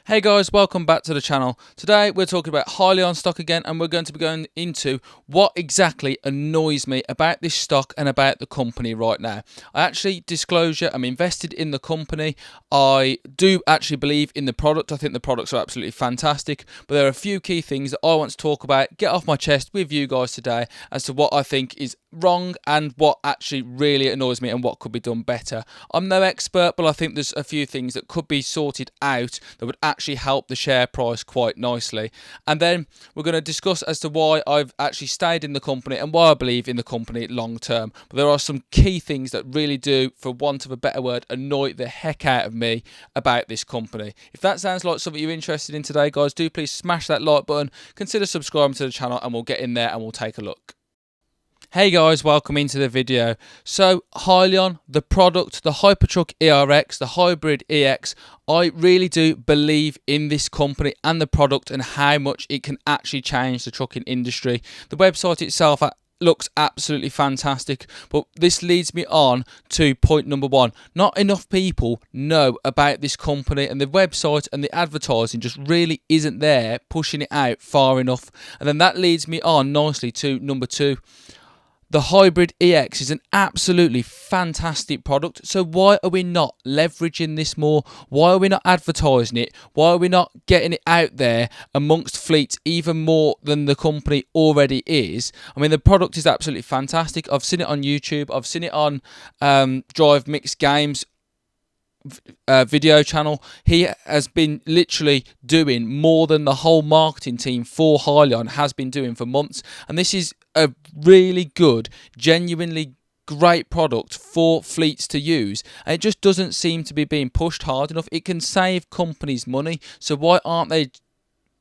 Hey guys, welcome back to the channel. Today we're talking about Hyliion stock again, and we're going to be going into what exactly annoys me about this stock and about the company right now. Disclosure, I'm invested in the company. I do actually believe in the product. I think the products are absolutely fantastic, but there are a few key things that I want to talk about, get off my chest with you guys today as to what I think is wrong and what actually really annoys me and what could be done better. I'm no expert, but I think there's a few things that could be sorted out that would actually help the share price quite nicely. And then we're going to discuss as to why I've actually stayed in the company and why I believe in the company long term. But there are some key things that really do, for want of a better word, annoy the heck out of me about this company. If that sounds like something you're interested in today, guys, do please smash that like button, consider subscribing to the channel, and we'll get in there and we'll take a look. Hey guys, welcome into the video. So Hyliion, the product, the Hypertruck ERX, the Hybrid EX, I really do believe in this company and the product and how much it can actually change the trucking industry. The website itself looks absolutely fantastic, but this leads me on to point number one. Not enough people know about this company, and the website and the advertising just really isn't there pushing it out far enough. And then that leads me on nicely to number two. The Hybrid EX is an absolutely fantastic product, so why are we not leveraging this more? Why are we not advertising it? Why are we not getting it out there amongst fleets even more than the company already is? I mean, the product is absolutely fantastic. I've seen it on YouTube. I've seen it on Drive Mixed Games video channel. He has been literally doing more than the whole marketing team for Hyliion has been doing for months, and this is a really good, genuinely great product for fleets to use, and it just doesn't seem to be being pushed hard enough. It can save companies money, so why aren't they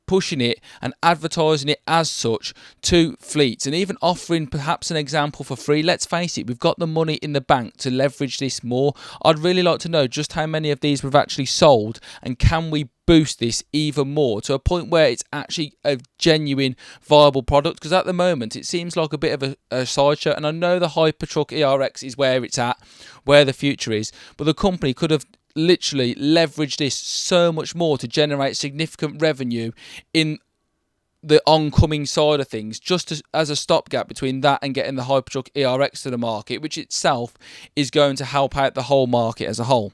pushing it and advertising it as such to fleets, and even offering perhaps an example for free? Let's face it, we've got the money in the bank to leverage this more. I'd really like to know just how many of these we've actually sold, and can we boost this even more to a point where it's actually a genuine viable product, because at the moment it seems like a bit of a sideshow. And I know the Hypertruck ERX is where it's at, where the future is, but the company could have literally leverage this so much more to generate significant revenue in the oncoming side of things, just as a stopgap between that and getting the Hypertruck ERX to the market, which itself is going to help out the whole market as a whole.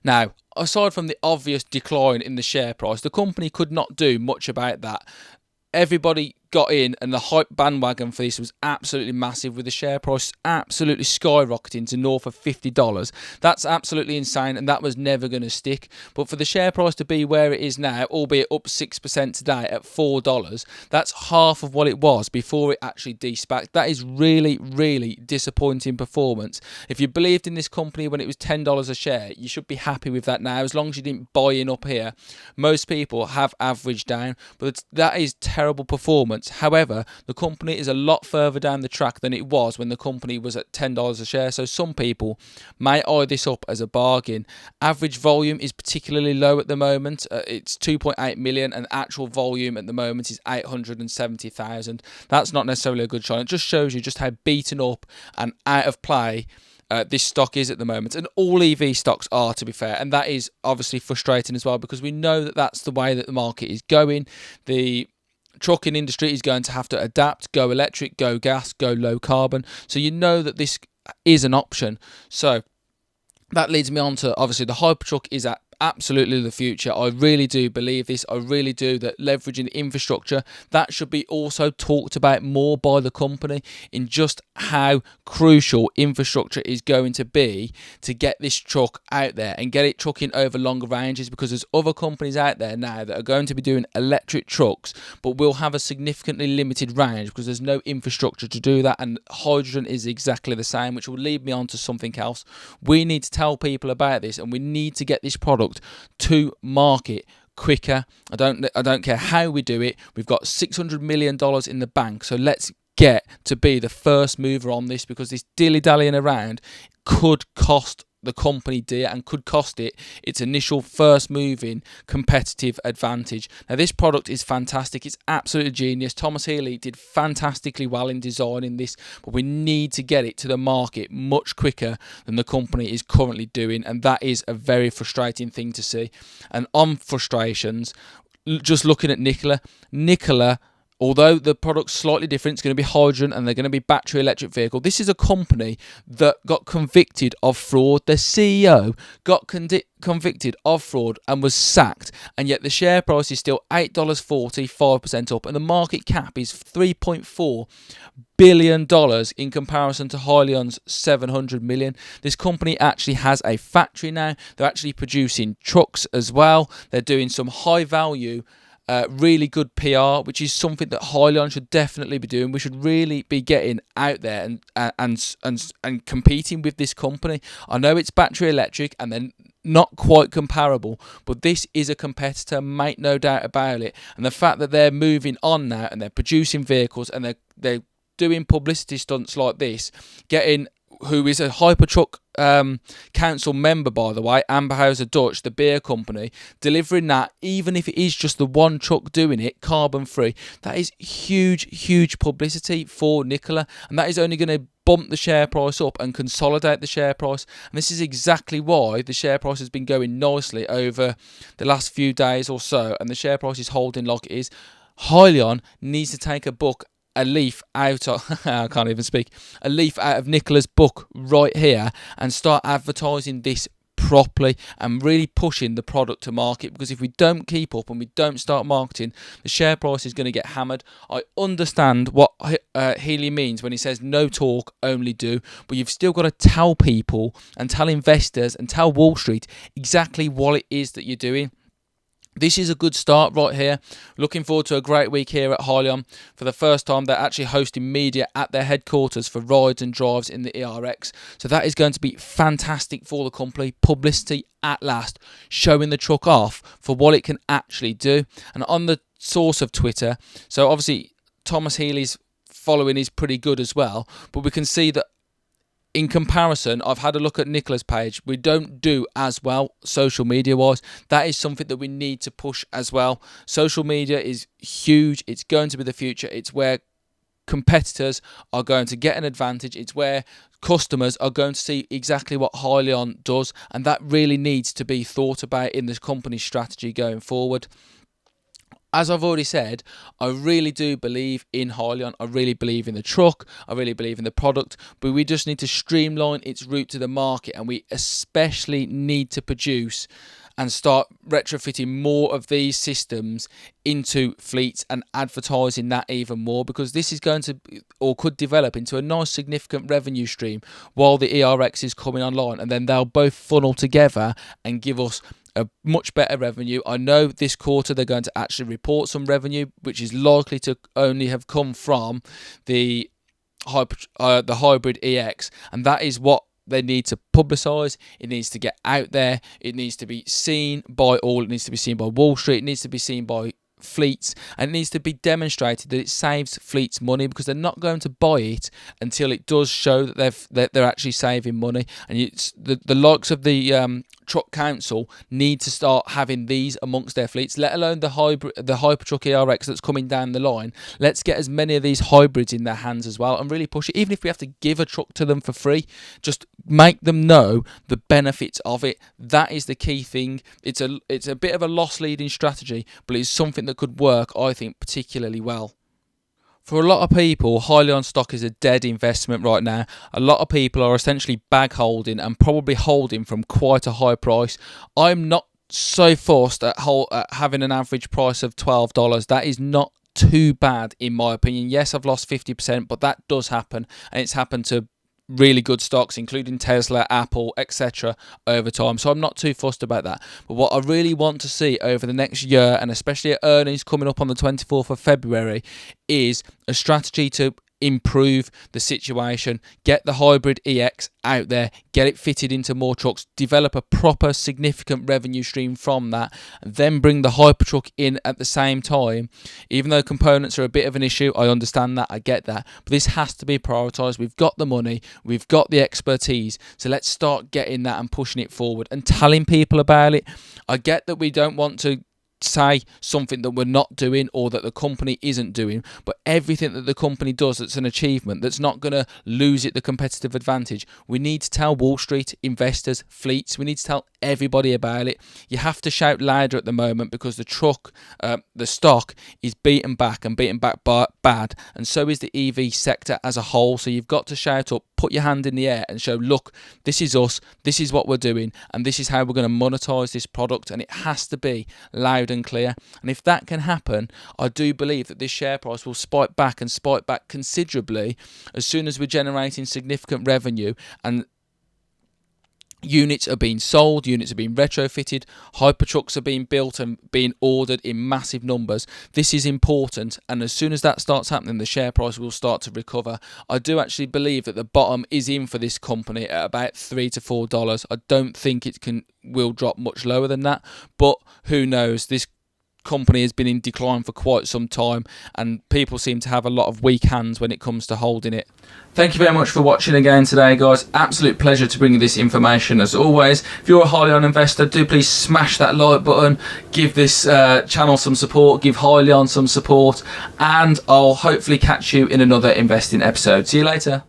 Now, aside from the obvious decline in the share price, the company could not do much about that. Everybody got in, and the hype bandwagon for this was absolutely massive, with the share price absolutely skyrocketing to north of $50. That's absolutely insane, and that was never going to stick. But for the share price to be where it is now, albeit up 6% today at $4, that's half of what it was before it actually de-SPACed. That is really, really disappointing performance. If you believed in this company when it was $10 a share, you should be happy with that now, as long as you didn't buy in up here. Most people have averaged down, but that is terrible performance. However, the company is a lot further down the track than it was when the company was at $10 a share, so some people may eye this up as a bargain. Average volume is particularly low at the moment. It's 2.8 million, and actual volume at the moment is 870,000. That's not necessarily a good sign. It just shows you just how beaten up and out of play this stock is at the moment, and all EV stocks are, to be fair, and that is obviously frustrating as well, because we know that that's the way that the market is going. The trucking industry is going to have to adapt, go electric, go gas, go low carbon, so you know that this is an option. So that leads me on to, obviously, the Hypertruck is at absolutely the future. I really do believe this. I really do that leveraging infrastructure, that should be also talked about more by the company, in just how crucial infrastructure is going to be to get this truck out there and get it trucking over longer ranges, because there's other companies out there now that are going to be doing electric trucks but will have a significantly limited range because there's no infrastructure to do that. And hydrogen is exactly the same, which will lead me on to something else. We need to tell people about this, and we need to get this product to market quicker. I don't care how we do it. We've got $600 million in the bank, so let's get to be the first mover on this, because this dilly-dallying around could cost the company dear and could cost it its initial first moving competitive advantage. Now, this product is fantastic. It's absolutely genius. Thomas Healy did fantastically well in designing this, but we need to get it to the market much quicker than the company is currently doing, and that is a very frustrating thing to see. And on frustrations, just looking at Nikola, although the product's slightly different, it's going to be hydrogen and they're going to be battery electric vehicle. This is a company that got convicted of fraud. The CEO got convicted of fraud and was sacked, and yet the share price is still $8.40, 5% up, and the market cap is $3.4 billion in comparison to Hyliion's $700 million. This company actually has a factory now. They're actually producing trucks as well. They're doing some high value, really good PR, which is something that Hyliion should definitely be doing. We should really be getting out there and competing with this company. I know it's battery electric and then not quite comparable, but this is a competitor, make no doubt about it. And the fact that they're moving on now and they're producing vehicles and they're doing publicity stunts like this, getting who is a Hypertruck council member, by the way, Amberhauser Dutch, the beer company, delivering that, even if it is just the one truck doing it, carbon free. That is huge publicity for Nikola, and that is only going to bump the share price up and consolidate the share price. And this is exactly why the share price has been going nicely over the last few days or so, and the share price is holding like it is. Hyliion needs to take a leaf out of I can't even speak. A leaf out of Nikola's book right here and start advertising this properly and really pushing the product to market, because if we don't keep up and we don't start marketing, the share price is going to get hammered. I understand what Healy means when he says no talk, only do, but you've still got to tell people and tell investors and tell Wall Street exactly what it is that you're doing. This is a good start right here. Looking forward to a great week here at Hyliion. For the first time, they're actually hosting media at their headquarters for rides and drives in the ERX. So that is going to be fantastic for the company. Publicity at last, showing the truck off for what it can actually do. And on the source of Twitter, so obviously Thomas Healy's following is pretty good as well, but we can see that in comparison, I've had a look at Nikola's page. We don't do as well social media wise. That is something that we need to push as well. Social media is huge. It's going to be the future. It's where competitors are going to get an advantage. It's where customers are going to see exactly what Hyliion does, and that really needs to be thought about in this company's strategy going forward. As I've already said, I really do believe in Hyliion. I really believe in the truck. I really believe in the product. But we just need to streamline its route to the market. And we especially need to produce and start retrofitting more of these systems into fleets and advertising that even more, because this is going to, or could develop into, a nice significant revenue stream while the ERX is coming online. And then they'll both funnel together and give us a much better revenue. I know this quarter they're going to actually report some revenue, which is likely to only have come from the hybrid EX, and that is what they need to publicise. It needs to get out there. It needs to be seen by all. It needs to be seen by Wall Street. It needs to be seen by fleets, and it needs to be demonstrated that it saves fleets money, because they're not going to buy it until it does show that they're actually saving money. And it's the likes of the truck council need to start having these amongst their fleets, let alone the Hypertruck ERX that's coming down the line. Let's get as many of these hybrids in their hands as well and really push it. Even if we have to give a truck to them for free, just make them know the benefits of it. That is the key thing. It's a bit of a loss leading strategy, but it's something that could work, I think, particularly well. For a lot of people, Hyliion stock is a dead investment right now. A lot of people are essentially bag holding and probably holding from quite a high price. I'm not so fussed at having an average price of $12. That is not too bad in my opinion. Yes, I've lost 50%, but that does happen, and it's happened to really good stocks, including Tesla, Apple, etc. over time. So I'm not too fussed about that. But what I really want to see over the next year, and especially at earnings coming up on the 24th of February, is a strategy to improve the situation, get the hybrid EX out there, get it fitted into more trucks, develop a proper significant revenue stream from that, and then bring the Hypertruck in at the same time. Even though components are a bit of an issue, I understand that, I get that, but this has to be prioritised. We've got the money, we've got the expertise, so let's start getting that and pushing it forward and telling people about it. I get that we don't want to say something that we're not doing or that the company isn't doing, but everything that the company does that's an achievement, that's not going to lose it the competitive advantage, we need to tell Wall Street, investors, fleets, we need to tell everybody about it. You have to shout louder at the moment because the stock is beaten back bad, and so is the EV sector as a whole. So you've got to shout up, put your hand in the air and show, look, this is us, this is what we're doing, and this is how we're going to monetize this product, and it has to be loud and clear. And if that can happen, I do believe that this share price will spike back considerably as soon as we're generating significant revenue and units are being sold, units are being retrofitted, Hypertrucks are being built and being ordered in massive numbers. This is important, and as soon as that starts happening, the share price will start to recover. I do actually believe that the bottom is in for this company at about $3 to $4. I don't think it will drop much lower than that, but who knows? This company has been in decline for quite some time, and people seem to have a lot of weak hands when it comes to holding it. Thank you very much for watching again today, guys. Absolute pleasure to bring you this information as always. If you're a Hyliion investor, do please smash that like button, give this channel some support, give Hyliion some support, and I'll hopefully catch you in another investing episode. See you later.